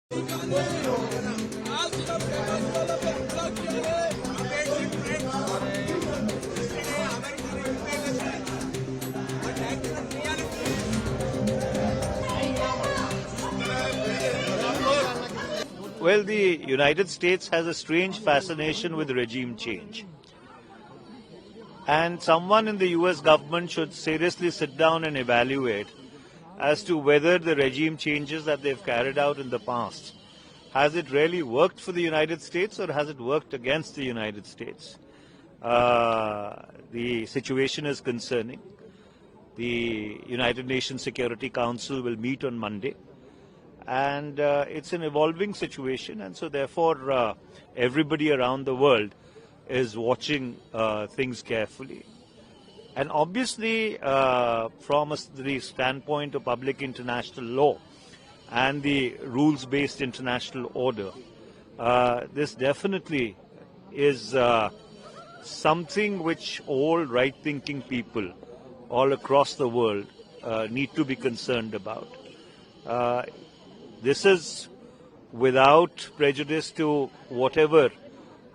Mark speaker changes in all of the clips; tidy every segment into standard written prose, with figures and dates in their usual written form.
Speaker 1: Well, the United States has a strange fascination with regime change. And someone in the US government should seriously sit down and evaluate as to whether the regime changes that they've carried out in the past, has it really worked for the United States or has it worked against the United States? The situation is concerning. The United Nations Security Council will meet on Monday. And it's an evolving situation, and so therefore everybody around the world is watching things carefully. And obviously, from the standpoint of public international law and the rules-based international order, this definitely is something which all right-thinking people all across the world need to be concerned about. This is without prejudice to whatever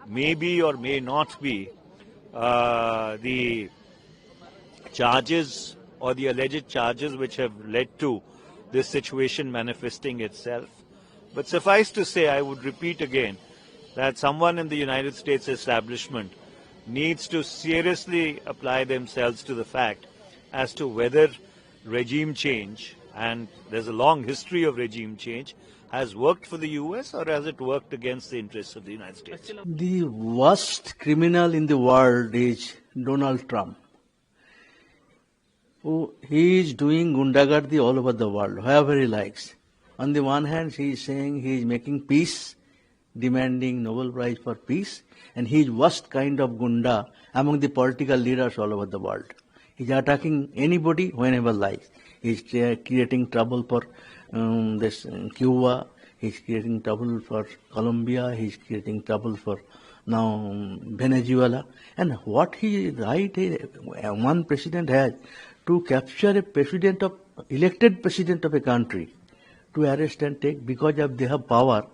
Speaker 1: may be or may not be the charges or the alleged charges which have led to this situation manifesting itself. But suffice to say, I would repeat again, that someone in the United States establishment needs to seriously apply themselves to the fact as to whether regime change, and there's a long history of regime change, has worked for the US or has it worked against the interests of the United States?
Speaker 2: The worst criminal in the world is Donald Trump. He is doing gundagardi all over the world, wherever he likes. On the one hand, he is saying he is making peace, demanding Nobel Prize for peace, and he is worst kind of gunda among the political leaders all over the world. He is attacking anybody whenever likes. He is creating trouble for Cuba. He is creating trouble for Colombia. He is creating trouble for now Venezuela. And what he right one president has to capture a president of elected president of a country, to arrest and take because of they have power.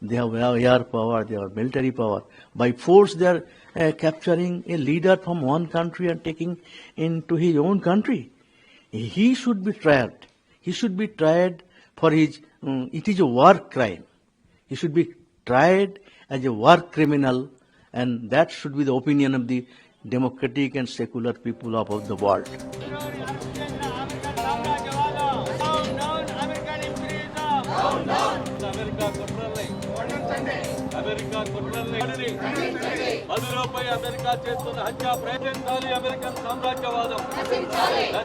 Speaker 2: They have air power, they have military power. By force, they are capturing a leader from one country and taking into his own country. He should be tried. He should be tried for his, it is a war crime. He should be tried as a war criminal, and that should be the opinion of the democratic and secular people of the world.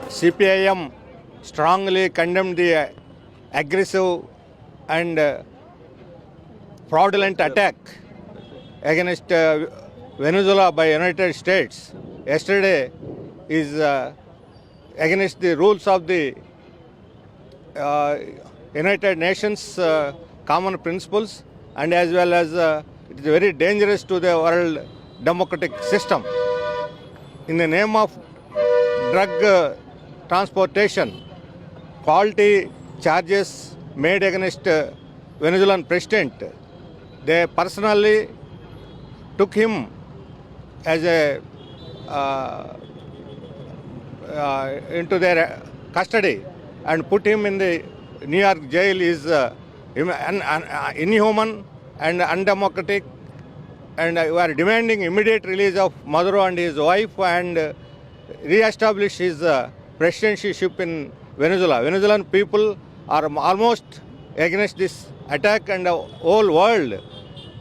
Speaker 3: CPIM strongly condemned the aggressive and fraudulent attack against Venezuela by United States. Yesterday is against the rules of the United Nations common principles, and as well as it is very dangerous to the world democratic system. In the name of drug transportation, faulty charges made against Venezuelan president, they personally took him as a into their custody and put him in the New York jail is inhuman and undemocratic, and we are demanding immediate release of Maduro and his wife and re-establish his presidencyship in Venezuela. Venezuelan people are almost against this attack, and the whole world,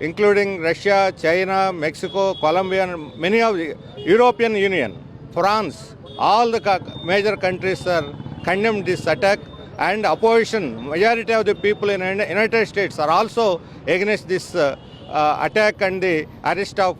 Speaker 3: including Russia, China, Mexico, Colombia, and many of the European Union, France, all the major countries are condemned this attack, and opposition, majority of the people in the United States are also against this attack and the arrest of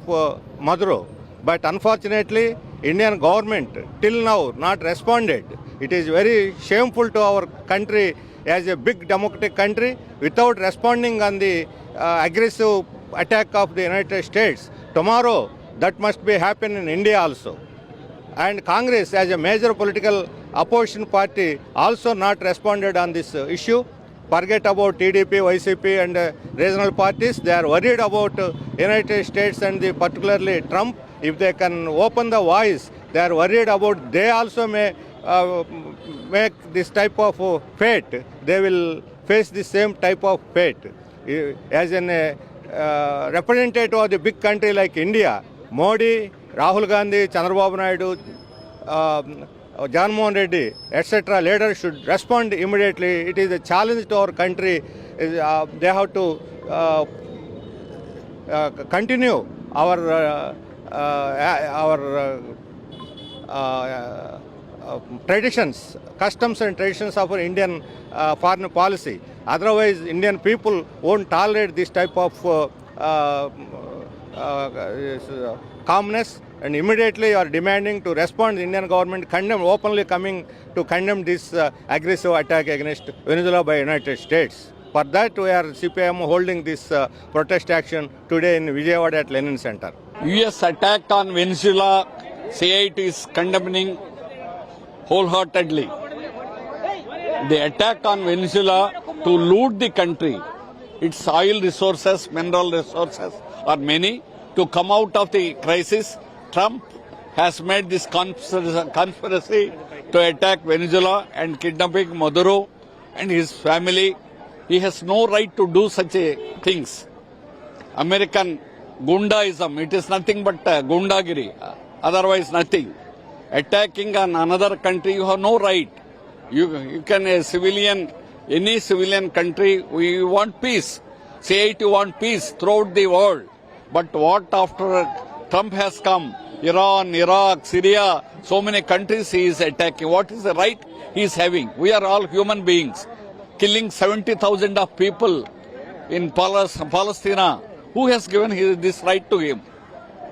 Speaker 3: Maduro. But unfortunately, Indian government till now not responded. It is very shameful to our country as a big democratic country without responding on the aggressive attack of the United States. Tomorrow, that must be happen in India also. And Congress, as a major political opposition party, also not responded on this issue. forget about TDP, YCP and regional parties. They are worried about United States and particularly Trump. If they can open the voice, they are worried about they also may make this type of fate. They will face the same type of fate. As a representative of the big country like India, Modi, Rahul Gandhi, Chandrababu Naidu, John Mohan Reddy, etc. leaders should respond immediately. It is a challenge to our country. They have to continue our traditions, customs and traditions of our Indian foreign policy. Otherwise, Indian people won't tolerate this type of calmness, and immediately are demanding to respond. The Indian government openly coming to condemn this aggressive attack against Venezuela by United States. For that, we are CPIM holding this protest action today in Vijayawada at Lenin Center.
Speaker 4: US attack on Venezuela, CIT is condemning wholeheartedly. The attack on Venezuela to loot the country, its oil resources, mineral resources are many. To come out of the crisis, Trump has made this conspiracy to attack Venezuela and kidnapping Maduro and his family. He has no right to do such things. American gundaism, it is nothing but gundagiri, otherwise nothing. Attacking on another country, you have no right. You can, any civilian country, we want peace. CIT want peace throughout the world. But what after Trump has come, Iran, Iraq, Syria, so many countries he is attacking. What is the right he is having? We are all human beings. Killing 70,000 of people in Palestine. Who has given this right to him?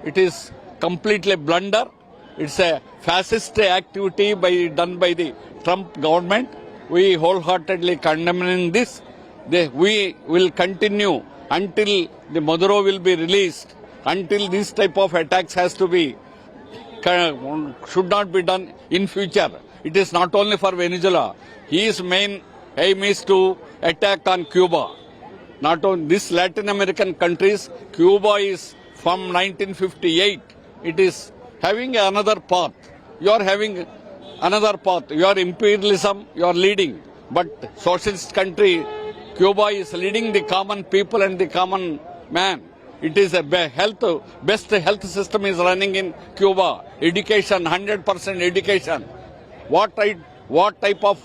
Speaker 4: It is completely blunder. It's a fascist activity done by the Trump government. We wholeheartedly condemning this. We will continue until the Maduro will be released, until this type of attacks should not be done in future. It is not only for Venezuela. His main aim is to attack on Cuba. Not on these Latin American countries, Cuba is from 1958. It is having another path. You are having another path. Your imperialism, you are leading. But socialist country, Cuba is leading the common people and the common man. It is a best health system is running in Cuba. Education, 100% education. What type of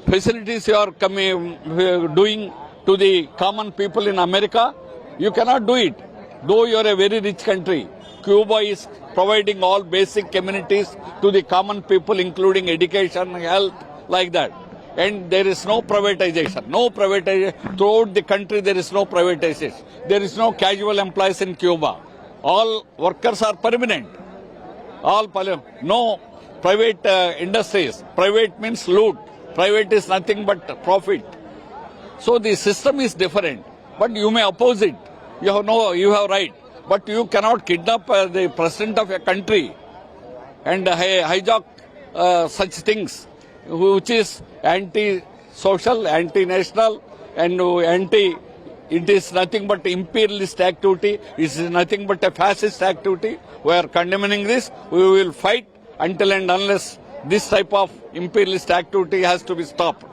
Speaker 4: facilities you are doing to the common people in America? You cannot do it. Though you are a very rich country, Cuba is providing all basic amenities to the common people, including education, health, like that. And there is no privatization. No privatization. Throughout the country, there is no privatization. There is no casual employees in Cuba. All workers are permanent. No private industries. Private means loot. Private is nothing but profit. So the system is different. But you may oppose it. You have right. But you cannot kidnap the president of a country and hijack such things, which is anti-social, anti-national, and it is nothing but imperialist activity. It is nothing but a fascist activity. We are condemning this. We will fight until and unless this type of imperialist activity has to be stopped.